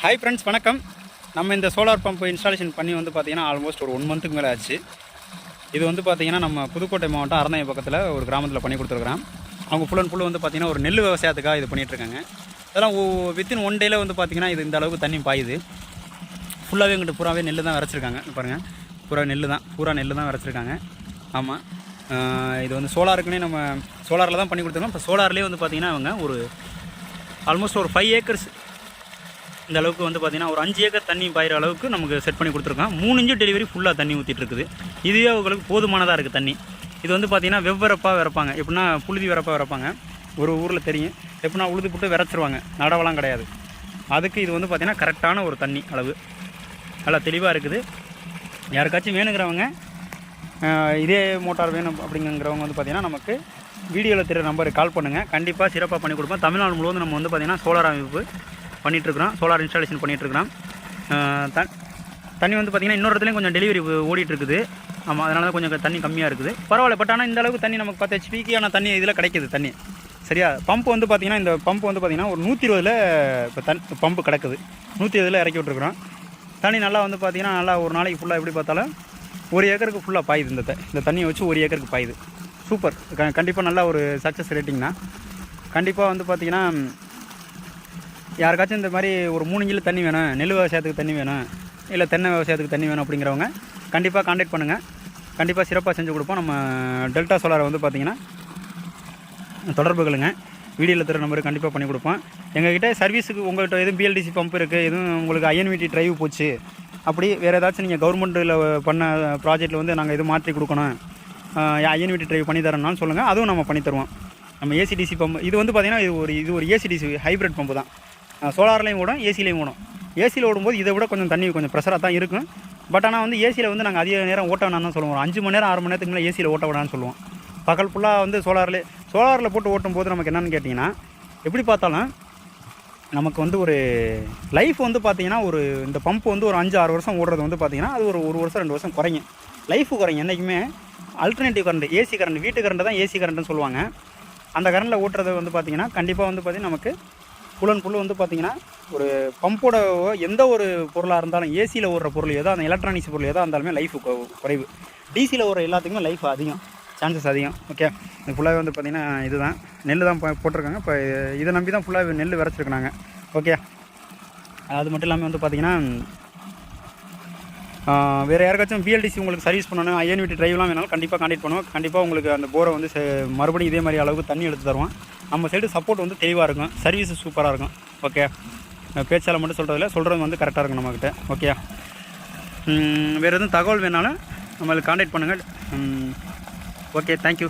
Hi friends, வணக்கம். நம்ம இந்த சோலார் பம்ப் இன்ஸ்டாலேஷன் பண்ணி வந்து பார்த்திங்கன்னா ஆல்மோஸ்ட் ஒரு 1 மந்த்துக்கு மேலே ஆச்சு. இது வந்து பார்த்திங்கன்னா நம்ம புதுக்கோட்டை மாவட்டம் அரணையம் பக்கத்தில் ஒரு கிராமத்தில் பண்ணி கொடுத்துருக்குறோம். அவங்க ஃபுல் அண்ட் ஃபுல் வந்து பார்த்திங்கன்னா ஒரு நெல் விவசாயத்துக்காக இது பண்ணிகிட்ருக்காங்க. அதெல்லாம் வித்தின் 1 டேயில் வந்து பார்த்திங்கன்னா இது இந்த அளவுக்கு தண்ணி பாயுது. ஃபுல்லாகவே எங்கிட்ட பூராவே நெல் தான் விரைச்சிருக்காங்க. பாருங்கள், பூரா நெல் தான் விரைச்சிருக்காங்க. ஆமாம், இது வந்து சோலாருக்குன்னே நம்ம சோலாரில் தான் பண்ணி கொடுத்துருக்கோம். இப்போ சோலார்லேயே வந்து பார்த்திங்கன்னா அவங்க ஒரு ஆல்மோஸ்ட் ஒரு 5 ஏக்கர்ஸ் இந்த அளவுக்கு வந்து பார்த்திங்கன்னா ஒரு 5 ஏக்கர் தண்ணி பாயிற அளவுக்கு நமக்கு செட் பண்ணி கொடுத்துருக்கோம். 3 இன்ச்சு டெலிவரி ஃபுல்லாக தண்ணி ஊற்றிட்டு இருக்குது. இதுவே அவங்களுக்கு போதுமானதாக இருக்குது தண்ணி. இது வந்து பார்த்திங்கன்னா வெவ்வரப்பாக விறப்பாங்க. எப்படின்னா புழுதி விறப்பாக விறப்பாங்க. ஒரு ஊரில் தெரியும், எப்படின்னா உழுது போட்டு விரைச்சிருவாங்க, நடவெல்லாம் கிடையாது. அதுக்கு இது வந்து பார்த்திங்கன்னா கரெக்டான ஒரு தண்ணி அளவு நல்லா தெளிவாக இருக்குது. யாருக்காச்சும் வேணுங்கிறவங்க இதே மோட்டார் வேணும் அப்படிங்கிறவங்க வந்து பார்த்திங்கன்னா நமக்கு வீடியோவில் தெரிய நம்பருக்கு கால் பண்ணுங்கள். கண்டிப்பாக சிறப்பாக பண்ணி கொடுப்போம். தமிழ்நாடு முழுவதும் நம்ம வந்து பார்த்திங்கன்னா சோலார் அமைப்பு பண்ணிகிட்ருக்குறோம், சோலார் இன்ஸ்டாலேஷன் பண்ணிகிட்ருக்குறோம். தண்ணி வந்து பார்த்திங்கன்னா இன்னொரு இடத்துலையும் கொஞ்சம் டெலிவரி ஓடிட்டுருக்குது. ஆமாம், அதனால தான் கொஞ்சம் தண்ணி கம்மியாக இருக்குது. பரவாயில்ல. பட் ஆனால் இந்த அளவுக்கு தண்ணி நமக்கு 10 ஹெச்பிக்கான தண்ணி இதில் கிடைக்கிது தண்ணி. சரியா? பம்ப் வந்து பார்த்திங்கன்னா இந்த பம்ப் வந்து பார்த்திங்கன்னா ஒரு 120ல் இப்போ பம்பு கிடக்குது. 120ல் இறக்கி விட்ருக்குறோம். தண்ணி நல்லா வந்து பார்த்திங்கன்னா நல்லா ஒரு நாளைக்கு ஃபுல்லாக எப்படி பார்த்தாலும் 1 ஏக்கருக்கு ஃபுல்லாக பாயுது. இந்த தண்ணியை வச்சு 1 ஏக்கருக்கு பாயுது. சூப்பர். கண்டிப்பாக நல்லா ஒரு சக்ஸஸ் ரேட்டிங் தான். கண்டிப்பாக வந்து பார்த்திங்கன்னா யாருக்காச்சும் இந்த மாதிரி ஒரு 3 இன்ச்சில் தண்ணி வேணும், நெல் விவசாயத்துக்கு தண்ணி வேணும், இல்லை தென்னை விவசாயத்துக்கு தண்ணி வேணும் அப்படிங்கிறவங்க கண்டிப்பாக கான்டாக்ட் பண்ணுங்கள். கண்டிப்பாக சிறப்பாக செஞ்சு கொடுப்போம். நம்ம டெல்டா சோலாரை வந்து பார்த்திங்கன்னா தொடர்புகளுங்க. வீடியோவில் தர நம்பருக்கு கண்டிப்பாக பண்ணி கொடுப்போம். எங்கள்கிட்ட சர்வீஸுக்கு உங்கள்கிட்ட எதுவும் பிஎல்டிசி பம்ப் இருக்குது, எதுவும் உங்களுக்கு ஐஎன்விடி ட்ரைவ் போச்சு, அப்படி வேறு ஏதாச்சும் நீங்கள் கவர்மெண்ட்டில் பண்ண ப்ராஜெக்ட்டில் வந்து நாங்கள் எதுவும் மாற்றி கொடுக்கணும், ஐஎன்விடி ட்ரைவ் பண்ணி தரோம்னாலும் சொல்லுங்கள், அதுவும் நம்ம பண்ணி தருவோம். நம்ம ஏசிடிசி பம்ப் இது வந்து பார்த்திங்கன்னா இது ஒரு ஏசிடிசி ஹைப்ரிட் பம்பு தான். சோலார்லேயும் ஓடும், ஏசிலையும் ஓடும். ஏசியில் ஓடும்போது இதை விட கொஞ்சம் தண்ணி கொஞ்சம் ப்ரெஷராக தான் இருக்கும். பட் ஆனால் வந்து ஏசியில் வந்து நாங்கள் அதிக நேரம் ஓட்ட வேணான்னு தான் சொல்லுவோம். ஒரு 5 மணி நேரம் 6 மணி நேரத்துக்கு மேலே ஏசியில் ஓட்ட விடான்னு சொல்லுவோம். பகல் ஃபுல்லாக வந்து சோலாரில் போட்டு ஓட்டும் போது நமக்கு என்னென்னு கேட்டிங்கன்னா, எப்படி பார்த்தாலும் நமக்கு வந்து ஒரு லைஃப் வந்து பார்த்திங்கன்னா இந்த பம்ப் வந்து ஒரு 5-6 வருஷம் ஓடுறது வந்து பார்த்திங்கன்னா அது ஒரு 1 வருஷம் 2 வருஷம் குறையும். லைஃபு குறையும். என்றைக்குமே அல்டர்னேட்டிவ் கரண்ட், ஏசி கரண்ட், வீட்டு கரண்ட்டு தான் ஏசி கரண்ட்டுன்னு சொல்லுவாங்க. அந்த கரண்டில் ஓட்டுறது வந்து பார்த்திங்கன்னா கண்டிப்பாக வந்து பார்த்திங்கன்னா நமக்கு ஃபுல் அண்ட் ஃபுல் வந்து பார்த்திங்கன்னா ஒரு பம்போட எந்த ஒரு பொருளாக இருந்தாலும், ஏசியில் ஓடுற பொருள் ஏதோ, அந்த எலக்ட்ரானிக்ஸ் பொருள் ஏதோ இருந்தாலுமே லைஃபு குறைவு. டிசியில் ஓடுற எல்லாத்துக்குமே லைஃப் அதிகம், சான்சஸ் அதிகம். ஓகே, இது ஃபுல்லாகவே வந்து பார்த்திங்கன்னா இதுதான் நெல் தான் போட்டிருக்காங்க. இப்போ இதை நம்பி தான் ஃபுல்லாக நெல் விரைச்சிருக்காங்க. ஓகே, அது மட்டும் இல்லாமல் வந்து பார்த்திங்கன்னா வேறு யாருக்காச்சும் பிஎல்டிசி உங்களுக்கு சர்வீஸ் பண்ணணும், ஐஎன்விடி ட்ரைவ்லாம் வேணாலும் கண்டிப்பாக கான்டாக்ட் பண்ணுவோம். கண்டிப்பாக உங்களுக்கு அந்த போரை வந்து மறுபடியும் இதே மாதிரி அளவுக்கு தண்ணி எடுத்து தருவோம். நம்ம சைடு சப்போர்ட் வந்து தெளிவாக இருக்கும், சர்வீஸ் சூப்பராக இருக்கும். ஓகே, பேச்சால் மட்டும் சொல்கிறது வந்து கரெக்டாக இருக்கும் நம்மக்கிட்ட. ஓகே, வேறு எதுவும் தகவல் வேணாலும் நம்மளுக்கு கான்டாக்ட் பண்ணுங்கள். Okay, thank you.